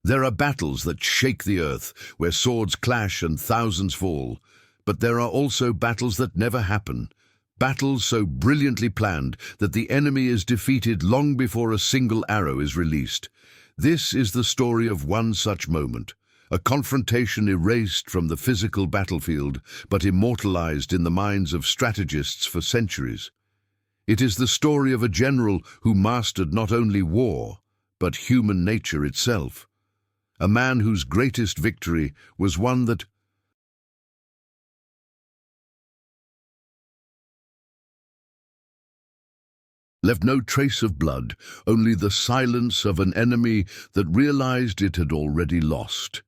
There are battles that shake the earth, where swords clash and thousands fall. But there are also battles that never happen. Battles so brilliantly planned that the enemy is defeated long before a single arrow is released. This is the story of one such moment. A confrontation erased from the physical battlefield, but immortalized in the minds of strategists for centuries. It is the story of a general who mastered not only war, but human nature itself. A man whose greatest victory was one that left no trace of blood, only the silence of an enemy that realized it had already lost.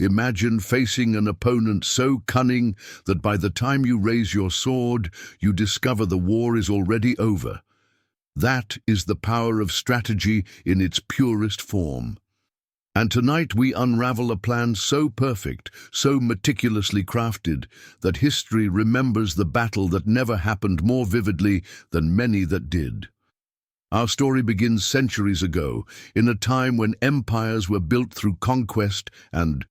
Imagine facing an opponent so cunning that by the time you raise your sword, you discover the war is already over. That is the power of strategy in its purest form. And tonight we unravel a plan so perfect, so meticulously crafted, that history remembers the battle that never happened more vividly than many that did. Our story begins centuries ago, in a time when empires were built through conquest and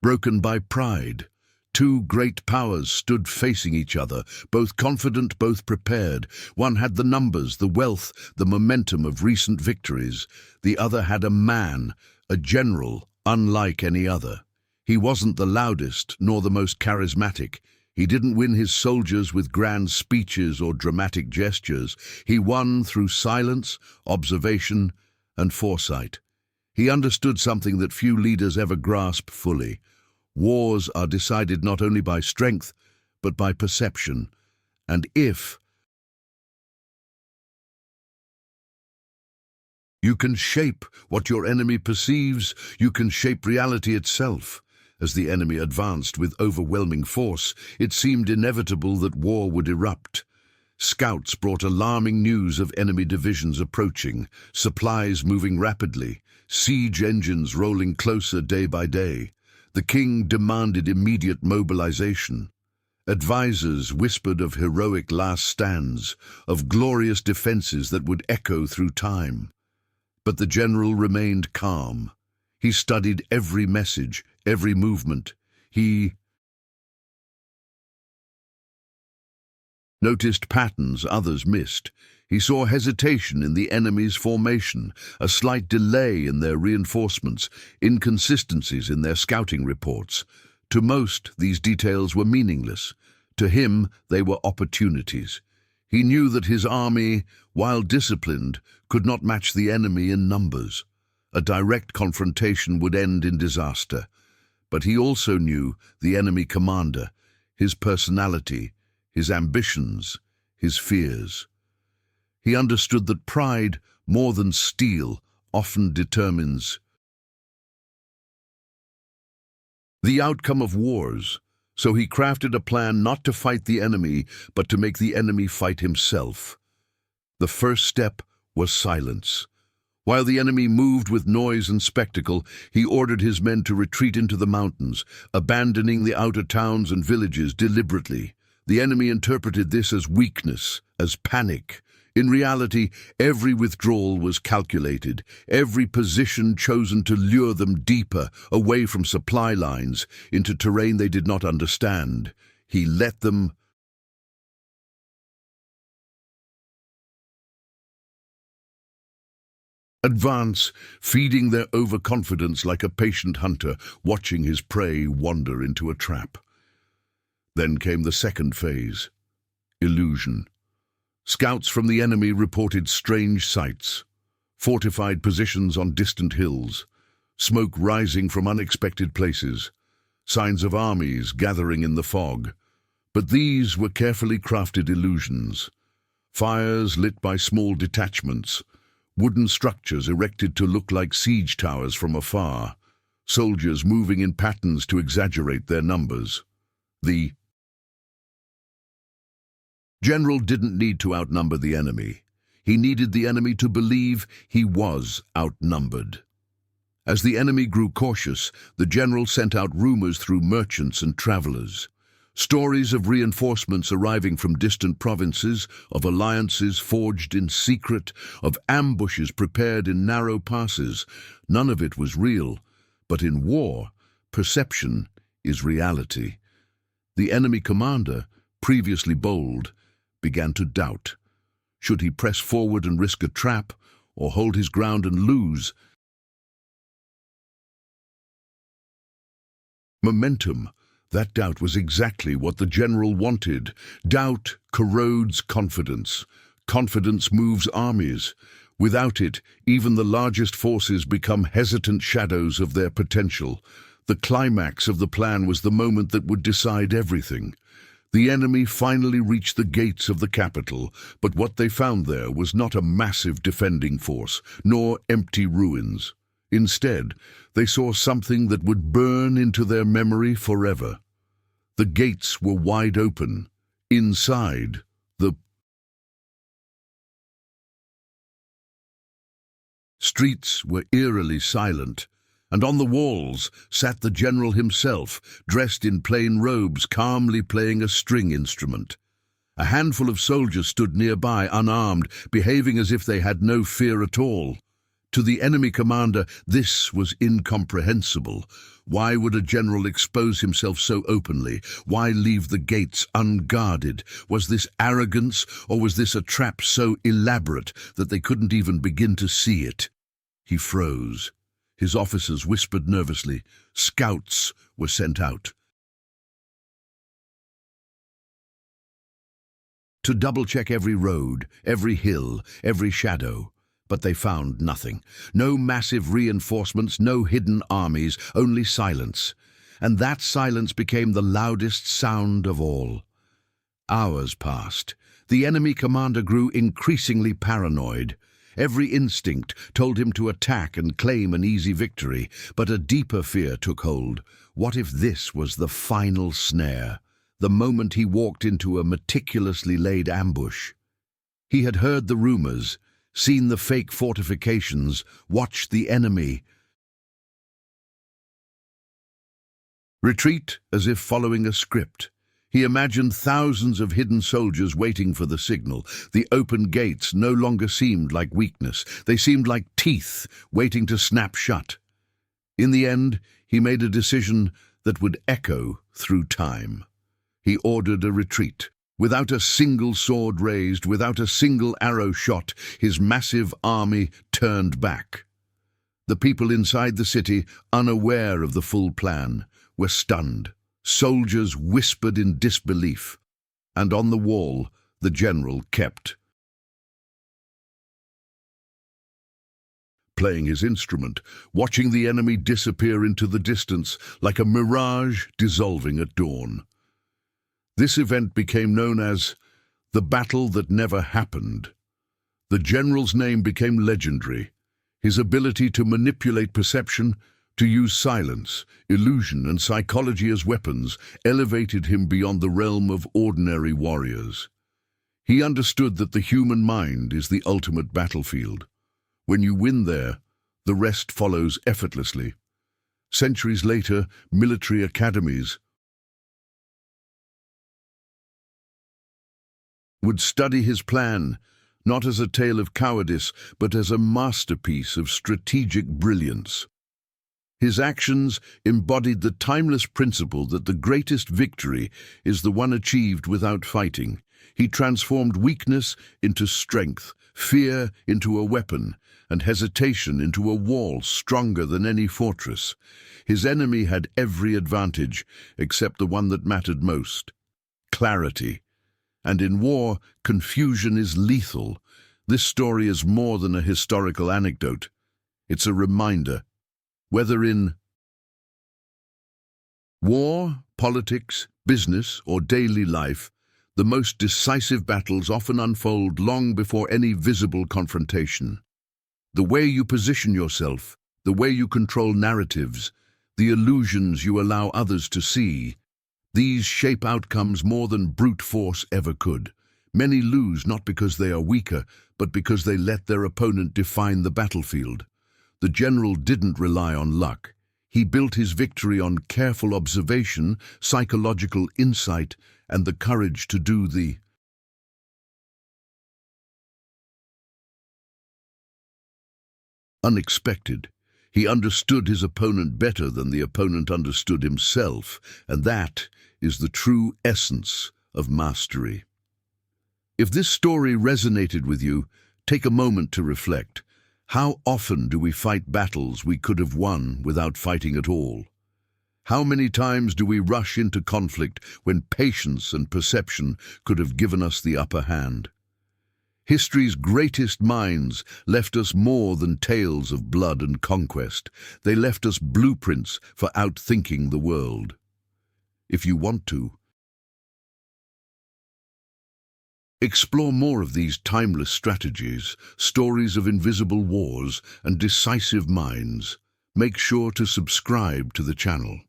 broken by pride. Two great powers stood facing each other, both confident, both prepared. One had the numbers, the wealth, the momentum of recent victories. The other had a man, a general, unlike any other. He wasn't the loudest, nor the most charismatic. He didn't win his soldiers with grand speeches or dramatic gestures. He won through silence, observation, and foresight. He understood something that few leaders ever grasp fully. Wars are decided not only by strength, but by perception. And if you can shape what your enemy perceives, you can shape reality itself. As the enemy advanced with overwhelming force, it seemed inevitable that war would erupt. Scouts brought alarming news of enemy divisions approaching, supplies moving rapidly, siege engines rolling closer day by day. The king demanded immediate mobilization. Advisors whispered of heroic last stands, of glorious defenses that would echo through time. But the general remained calm. He studied every message, every movement. He noticed patterns others missed. He saw hesitation in the enemy's formation, a slight delay in their reinforcements, inconsistencies in their scouting reports. To most, these details were meaningless. To him, they were opportunities. He knew that his army, while disciplined, could not match the enemy in numbers. A direct confrontation would end in disaster. But he also knew the enemy commander, his personality, his ambitions, his fears. He understood that pride, more than steel, often determines the outcome of wars. So he crafted a plan not to fight the enemy, but to make the enemy fight himself. The first step was silence. While the enemy moved with noise and spectacle, he ordered his men to retreat into the mountains, abandoning the outer towns and villages deliberately. The enemy interpreted this as weakness, as panic. In reality, every withdrawal was calculated, every position chosen to lure them deeper, away from supply lines, into terrain they did not understand. He let them advance, feeding their overconfidence like a patient hunter, watching his prey wander into a trap. Then came the second phase, illusion. Scouts from the enemy reported strange sights, fortified positions on distant hills, smoke rising from unexpected places, signs of armies gathering in the fog. But these were carefully crafted illusions. Fires lit by small detachments, wooden structures erected to look like siege towers from afar, soldiers moving in patterns to exaggerate their numbers. The general didn't need to outnumber the enemy. He needed the enemy to believe he was outnumbered. As the enemy grew cautious, the general sent out rumors through merchants and travelers. Stories of reinforcements arriving from distant provinces, of alliances forged in secret, of ambushes prepared in narrow passes. None of it was real, but in war, perception is reality. The enemy commander, previously bold, began to doubt. Should he press forward and risk a trap, or hold his ground and lose? Momentum. That doubt was exactly what the general wanted. Doubt corrodes confidence. Confidence moves armies. Without it, even the largest forces become hesitant shadows of their potential. The climax of the plan was the moment that would decide everything. The enemy finally reached the gates of the capital, but what they found there was not a massive defending force, nor empty ruins. Instead, they saw something that would burn into their memory forever. The gates were wide open. Inside, the streets were eerily silent, and on the walls sat the general himself, dressed in plain robes, calmly playing a string instrument. A handful of soldiers stood nearby, unarmed, behaving as if they had no fear at all. To the enemy commander, this was incomprehensible. Why would a general expose himself so openly? Why leave the gates unguarded? Was this arrogance, or was this a trap so elaborate that they couldn't even begin to see it? He froze. His officers whispered nervously. Scouts were sent out to double-check every road, every hill, every shadow. But they found nothing. No massive reinforcements, no hidden armies, only silence. And that silence became the loudest sound of all. Hours passed. The enemy commander grew increasingly paranoid. Every instinct told him to attack and claim an easy victory, but a deeper fear took hold. What if this was the final snare, the moment he walked into a meticulously laid ambush? He had heard the rumors, seen the fake fortifications, watched the enemy retreat as if following a script. He imagined thousands of hidden soldiers waiting for the signal. The open gates no longer seemed like weakness. They seemed like teeth waiting to snap shut. In the end, he made a decision that would echo through time. He ordered a retreat. Without a single sword raised, without a single arrow shot, his massive army turned back. The people inside the city, unaware of the full plan, were stunned. Soldiers whispered in disbelief, and on the wall the general kept playing his instrument, watching the enemy disappear into the distance like a mirage dissolving at dawn. This event became known as the battle that never happened. The general's name became legendary. His ability to manipulate perception, to use silence, illusion, and psychology as weapons elevated him beyond the realm of ordinary warriors. He understood that the human mind is the ultimate battlefield. When you win there, the rest follows effortlessly. Centuries later, military academies would study his plan, not as a tale of cowardice, but as a masterpiece of strategic brilliance. His actions embodied the timeless principle that the greatest victory is the one achieved without fighting. He transformed weakness into strength, fear into a weapon, and hesitation into a wall stronger than any fortress. His enemy had every advantage, except the one that mattered most: clarity. And in war, confusion is lethal. This story is more than a historical anecdote. It's a reminder. Whether in war, politics, business, or daily life, the most decisive battles often unfold long before any visible confrontation. The way you position yourself, the way you control narratives, the illusions you allow others to see, these shape outcomes more than brute force ever could. Many lose not because they are weaker, but because they let their opponent define the battlefield. The general didn't rely on luck. He built his victory on careful observation, psychological insight, and the courage to do the unexpected. He understood his opponent better than the opponent understood himself, and that is the true essence of mastery. If this story resonated with you, take a moment to reflect. How often do we fight battles we could have won without fighting at all? How many times do we rush into conflict when patience and perception could have given us the upper hand? History's greatest minds left us more than tales of blood and conquest. They left us blueprints for outthinking the world. If you want to, explore more of these timeless strategies, stories of invisible wars and decisive minds. Make sure to subscribe to the channel.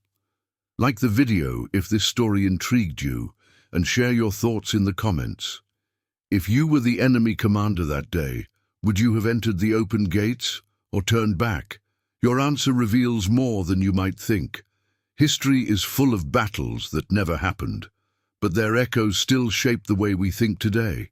Like the video if this story intrigued you, and share your thoughts in the comments. If you were the enemy commander that day, would you have entered the open gates or turned back? Your answer reveals more than you might think. History is full of battles that never happened, but their echoes still shape the way we think today.